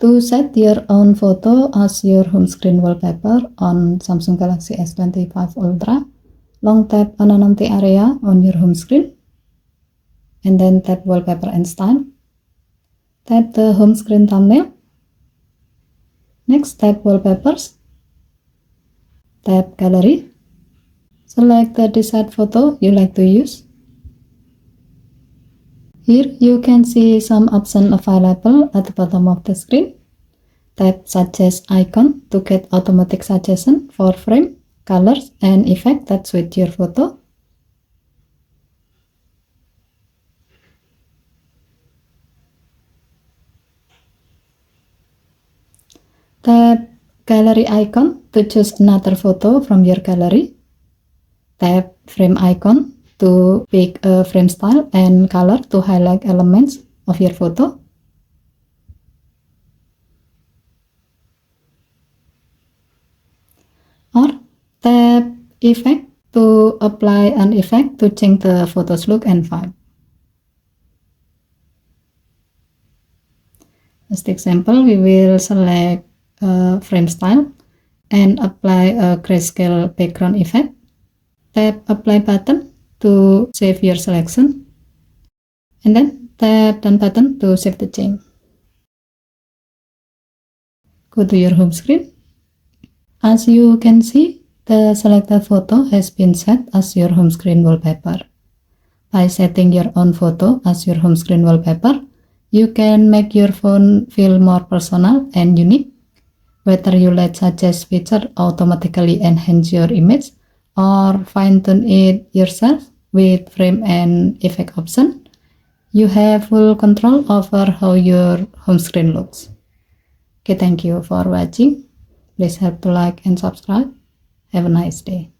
To set your own photo as your home screen wallpaper on Samsung Galaxy S25 Ultra, long tap on an empty area on your home screen, and then tap Wallpaper and Style. Tap the home screen thumbnail. Next, tap Wallpapers. Tap Gallery. Select the desired photo you like to use. Here you can see some options available at the bottom of the screen. Tap Suggest icon to get automatic suggestion for frame, colors, and effect that suit your photo. Tap Gallery icon to choose another photo from your gallery. Tap Frame icon to pick a frame style and color to highlight elements of your photo. Or tap Effect to apply an effect to change the photo's look and vibe. As the example, we will select a frame style and apply a grayscale background effect. Tap Apply button to save your selection, and then tap Done button to save the change. Go to your home screen. As you can see, the selected photo has been set as your home screen wallpaper. By setting your own photo as your home screen wallpaper, you can make your phone feel more personal and unique. Whether you let Suggest feature automatically enhance your image or fine-tune it yourself with frame and effect option, you have full control over how your home screen looks. Okay, thank you for watching. Please help to like and subscribe. Have a nice day.